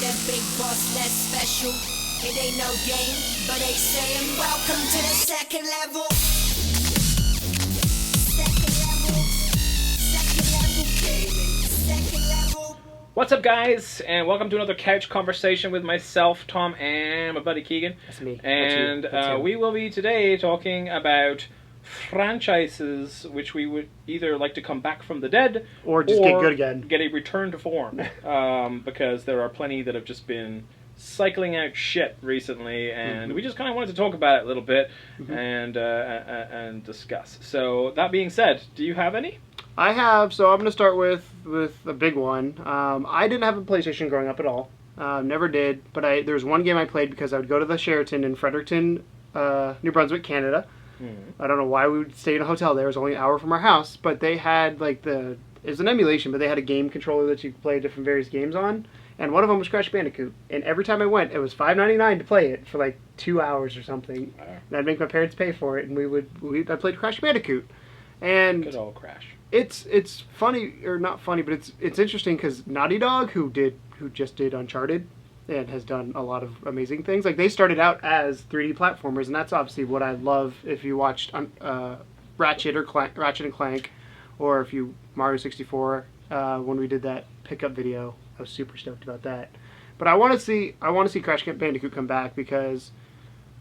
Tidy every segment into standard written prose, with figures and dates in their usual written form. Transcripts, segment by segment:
That big boss less special. It ain't no game, but they saying welcome to the second level. Second level. Second level gaming. Second level. What's up, guys, and welcome to another couch conversation with myself, Tom, and my buddy Keegan. That's me. And That's you. we will be today talking about franchises which we would either like to come back from the dead Or just get good again. get a return to form. Because there are plenty that have just been cycling out shit recently, and we just kind of wanted to talk about it a little bit and discuss. So that being said, do you have any? I have, so I'm going to start with a big one. I didn't have a PlayStation growing up at all. Never did, but there was one game I played because I would go to the Sheraton in Fredericton, New Brunswick, Canada. I don't know why we would stay in a hotel there. It was only an hour from our house, but they had it was an emulation, but they had a game controller that you could play different various games on, and one of them was Crash Bandicoot. And every time I went, it was $5.99 to play it for like 2 hours or something. And I'd make my parents pay for it, and I played Crash Bandicoot. And Good old Crash. It's funny, or not funny, but it's interesting because Naughty Dog, who just did Uncharted and has done a lot of amazing things, like they started out as 3D platformers, and that's obviously what I love. If you watched Ratchet and Clank, or if you Mario 64, when we did that pickup video, I was super stoked about that. But I want to see Crash Bandicoot come back because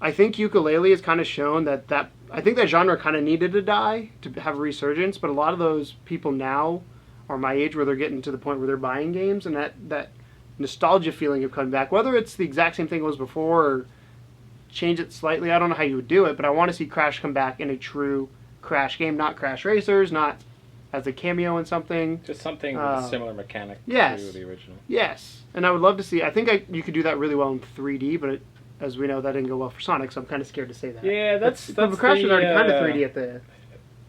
I think ukulele has kind of shown that I think that genre kind of needed to die to have a resurgence, but a lot of those people now are my age where they're getting to the point where they're buying games, and that nostalgia feeling of coming back, whether it's the exact same thing it was before or change it slightly, I don't know how you would do it, but I want to see Crash come back in a true Crash game, not Crash Racers, not as a cameo in something. Just something with a similar mechanic to the original. Yes, and I would love to see, I think you could do that really well in 3D, but as we know, that didn't go well for Sonic, so I'm kind of scared to say that. Yeah, that's Crash is already kind of 3D at the...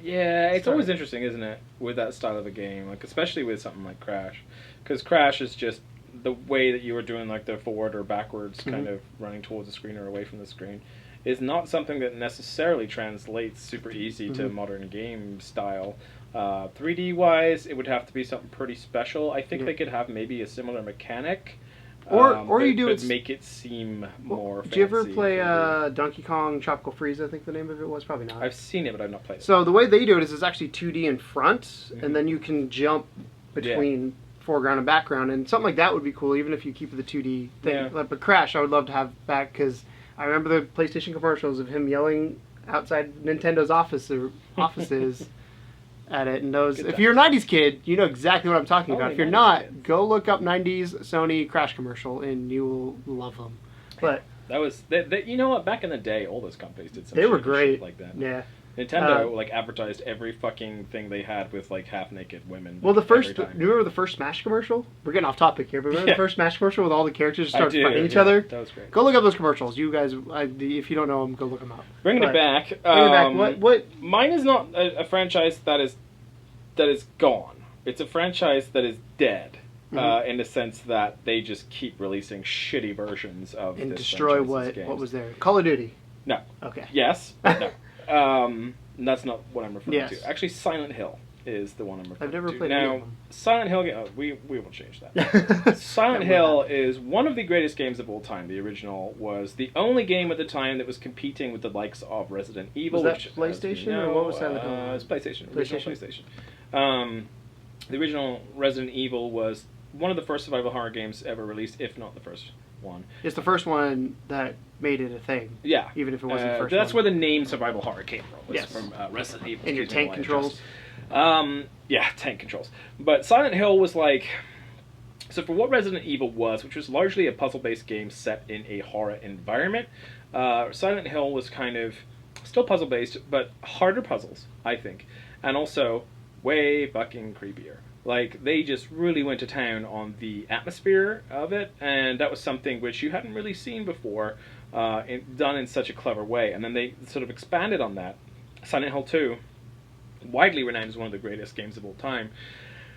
Yeah, it's always interesting, isn't it, with that style of a game, like especially with something like Crash, because Crash is just the way that you were doing, like the forward or backwards, kind of running towards the screen or away from the screen, is not something that necessarily translates super easy to modern game style. 3D wise, it would have to be something pretty special. I think they could have maybe a similar mechanic. Or you do it make it seem more fancy. Did you ever play Donkey Kong Tropical Freeze, I think the name of it was? Probably not. I've seen it, but I've not played it. So the way they do it is it's actually 2D in front, and then you can jump between foreground and background, and something like that would be cool, even if you keep the 2D thing. Yeah. But Crash, I would love to have back, because I remember the PlayStation commercials of him yelling outside Nintendo's offices at it, and those. If you're a 90s kid, you know exactly what I'm talking about. If you're not, go look up 90s Sony Crash commercial, and you will love them. But that was, you know what? Back in the day, all those companies did some. They were great, shit like that. Yeah. Nintendo advertised every fucking thing they had with like half naked women. Well, do you remember the first Smash commercial? We're getting off topic here, but remember the first Smash commercial with all the characters start fighting each other? That was great. Go look up those commercials. You guys, if you don't know them, go look them up. Bringing it back. What? Mine is not a franchise that is gone. It's a franchise that is dead. In the sense that they just keep releasing shitty versions of and this destroy games. what was there? Call of Duty. No. Okay. Yes, but no. That's not what I'm referring to. Yes. Actually, Silent Hill is the one I'm referring to. I've never played now, any of them. Silent Hill, we will change that. Silent Hill is one of the greatest games of all time. The original was the only game at the time that was competing with the likes of Resident Evil. Was that PlayStation, or what was Silent Hill? It was PlayStation. PlayStation. The original Resident Evil was one of the first survival horror games ever released, if not the first one. It's the first one that made it a thing. Yeah. Even if it wasn't the first that's one. where the name survival horror came from. Was Yes. From Resident Evil. And your tank controls. Yeah, tank controls. But Silent Hill was like... So for what Resident Evil was, which was largely a puzzle-based game set in a horror environment, Silent Hill was kind of still puzzle-based, but harder puzzles, I think. And also way fucking creepier. Like, they just really went to town on the atmosphere of it, and that was something which you hadn't really seen before, done in such a clever way. And then they sort of expanded on that. Silent Hill 2, widely renowned as one of the greatest games of all time.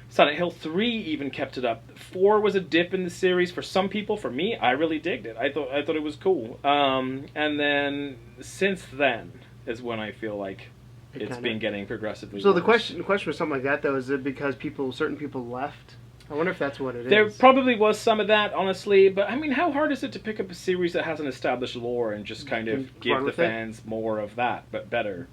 Silent Hill 3 even kept it up. 4 was a dip in the series for some people. For me, I really digged it. I thought it was cool. And then, since then, is when I feel like it's been getting progressively So worse. the question with something like that, though, is it because certain people left I wonder if that's what it is. There probably was some of that, honestly, but I mean, how hard is it to pick up a series that has an established lore and just kind of give the fans more of that, but better?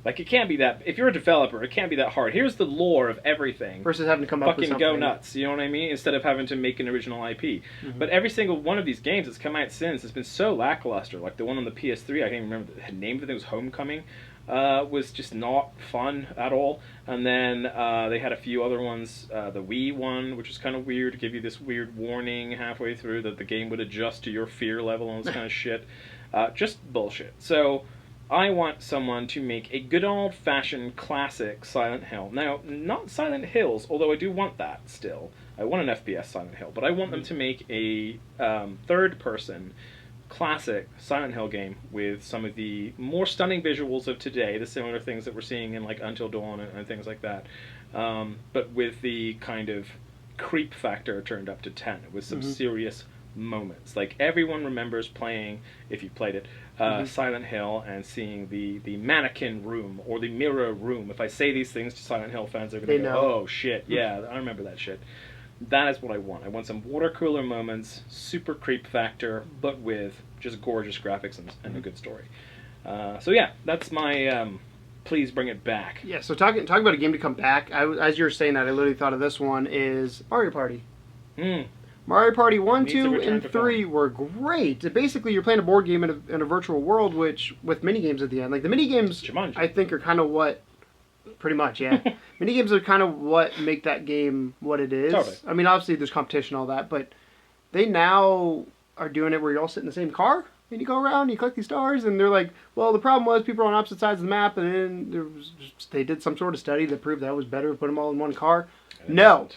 Like, it can't be that... If you're a developer, it can't be that hard. Here's the lore of everything. Versus having to come up with something. Fucking go nuts, you know what I mean? Instead of having to make an original IP. But every single one of these games that's come out since has been so lackluster. Like, the one on the PS3, I can't even remember the name of it, it was Homecoming, was just not fun at all. And then they had a few other ones. The Wii one, which was kind of weird, to give you this weird warning halfway through that the game would adjust to your fear level and this kind of shit. Just bullshit. So... I want someone to make a good old-fashioned classic Silent Hill. Now, not Silent Hills, although I do want that still. I want an FPS Silent Hill, but I want them to make a third-person classic Silent Hill game with some of the more stunning visuals of today, the similar things that we're seeing in like Until Dawn and things like that, but with the kind of creep factor turned up to 10, with some serious moments. Like, everyone remembers playing, if you played it, Silent Hill and seeing the mannequin room or the mirror room. If I say these things to Silent Hill fans, they're going to go, oh shit, yeah, I remember that shit. That is what I want. I want some water cooler moments, super creep factor, but with just gorgeous graphics and a good story. So yeah, that's my please bring it back. Yeah, so talking about a game to come back, as you were saying that, I literally thought of this one, is Mario Party. Mario Party 1, 2, and 3 were great. Basically, you're playing a board game in a virtual world, which with minigames at the end. Like, the minigames, Jumanji. I think, are kind of what... Pretty much, yeah. Minigames are kind of what make that game what it is. Totally. I mean, obviously, there's competition and all that, but they now are doing it where you all sit in the same car, and you go around, and you collect these stars, and they're like, well, the problem was people are on opposite sides of the map, and then they did some sort of study that proved that was better to put them all in one car. No.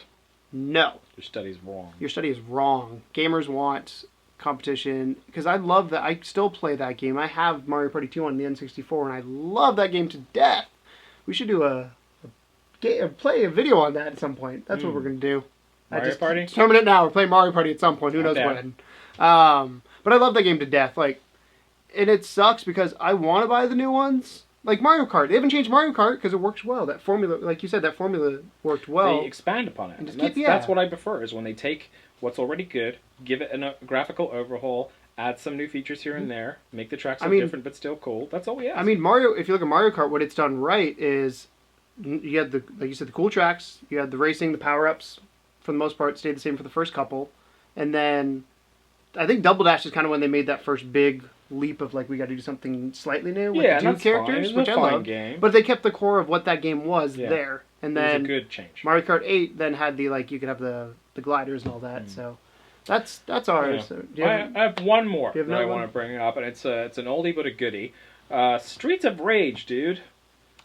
Your study's wrong. Your study is wrong. Gamers want competition, because I love that. I still play that game. I have Mario Party 2 on the N64, and I love that game to death. We should do play a video on that at some point. That's what we're going to do. Mario Party? Determine it now. We're playing Mario Party at some point. Who knows when. But I love that game to death. Like, and it sucks because I want to buy the new ones. Like Mario Kart. They haven't changed Mario Kart because it works well. That formula, like you said, that formula worked well. They expand upon it. And just that's what I prefer, is when they take what's already good, give it a graphical overhaul, add some new features here and there, make the tracks look different but still cool. That's all we ask. I mean, Mario, if you look at Mario Kart, what it's done right is you had like you said, the cool tracks, you had the racing, the power-ups, for the most part, stayed the same for the first couple. And then I think Double Dash is kind of when they made that first big leap of like, we got to do something slightly new with the two characters, which I love. Game. But they kept the core of what that game was there. And then it was a good change. Mario Kart 8 then had the, like, you could have the gliders and all that. So that's ours. Yeah. So, I have one more that I want to bring up, and it's an oldie but a goodie. Streets of Rage, dude.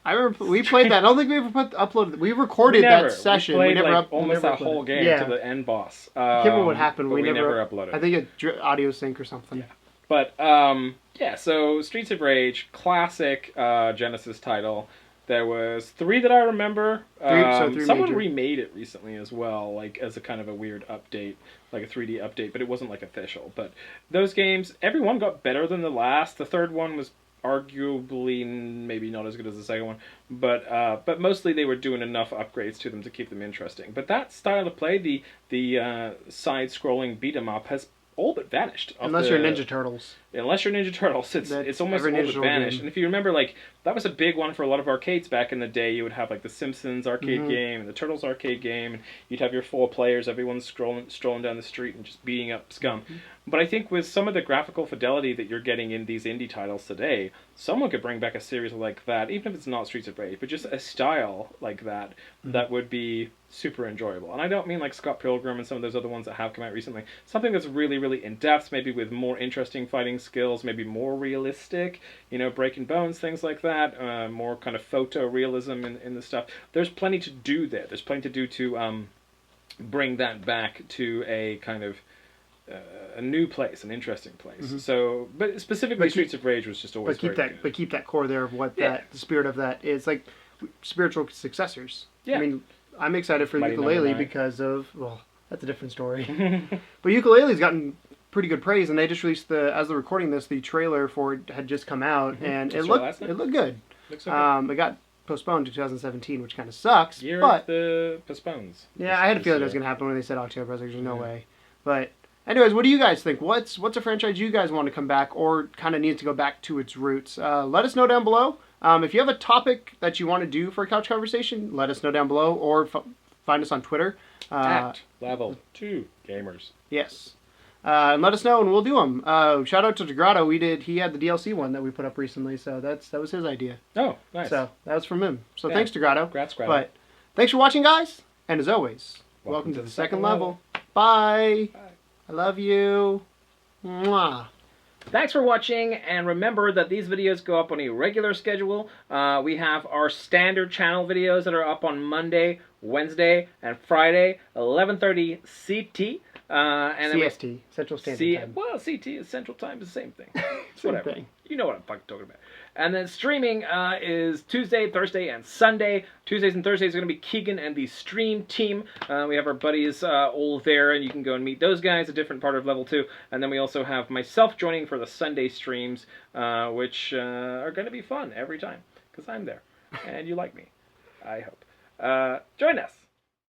I remember we played that. I don't think we ever uploaded. We recorded that session. We never almost that whole game to the end boss. I can't remember what happened. We never uploaded. I think a audio sync or something. Yeah. But so Streets of Rage, classic Genesis title. There was 3 that I remember. Someone remade it recently as well, like as a kind of a weird update, like a 3D update, but it wasn't like official. But those games, every one got better than the last. The third one was arguably maybe not as good as the second one, but mostly they were doing enough upgrades to them to keep them interesting. But that style of play, the side-scrolling beat-em-up, has all but vanished. Unless you're Ninja Turtles. Unless you're Ninja Turtles, it's almost all but vanished. And if you remember, like, that was a big one for a lot of arcades back in the day. You would have, like, the Simpsons arcade game and the Turtles arcade game, and you'd have your 4 players, everyone's strolling down the street and just beating up scum. But I think with some of the graphical fidelity that you're getting in these indie titles today, someone could bring back a series like that, even if it's not Streets of Rage, but just a style like that, that would be super enjoyable. And I don't mean like Scott Pilgrim and some of those other ones that have come out recently. Something that's really, really in-depth, maybe with more interesting fighting skills, maybe more realistic, breaking bones, things like that, more kind of photorealism in the stuff. There's plenty to do there. There's plenty to do to bring that back to a kind of a new place, an interesting place. So, but specifically, Streets of Rage was just always very good. But keep that core there of what the spirit of that is, like spiritual successors. Yeah. I mean, I'm excited for Mighty Ukulele because of, well, that's a different story. But Ukulele's gotten pretty good praise, and they just released as they're recording this, the trailer for it had just come out, and it looked good. Looks so good. It got postponed to 2017, which kind of sucks. Year but of the postpones. yeah, I had a feeling that was going to happen when they said October. I was like, there's no way. But anyways, what do you guys think? What's a franchise you guys want to come back or kind of needs to go back to its roots? Let us know down below. If you have a topic that you want to do for a couch conversation, let us know down below or find us on Twitter. At Level 2 Gamers. Yes. And let us know, and we'll do them. Shout out to DeGrotto. He had the DLC one that we put up recently, so that was his idea. Oh, nice. So that was from him. So Yeah. thanks, DeGrotto. Congrats, Grotto. But thanks for watching, guys. And as always, welcome to the second level. Bye. Bye. I love you. Mwah. Thanks for watching, and remember that these videos go up on a regular schedule. We have our standard channel videos that are up on Monday, Wednesday, and Friday, 11:30 CT. And then CST, Central Standard Time. Well, CT is Central Time, is the same thing. Same Whatever. thing. You know what I'm fucking talking about. And then streaming is Tuesday, Thursday, and Sunday. Tuesdays and Thursdays are going to be Keegan and the stream team. We have our buddies all there, and you can go and meet those guys, a different part of Level 2. And then we also have myself joining for the Sunday streams, which are going to be fun every time, because I'm there. And you like me, I hope. Join us.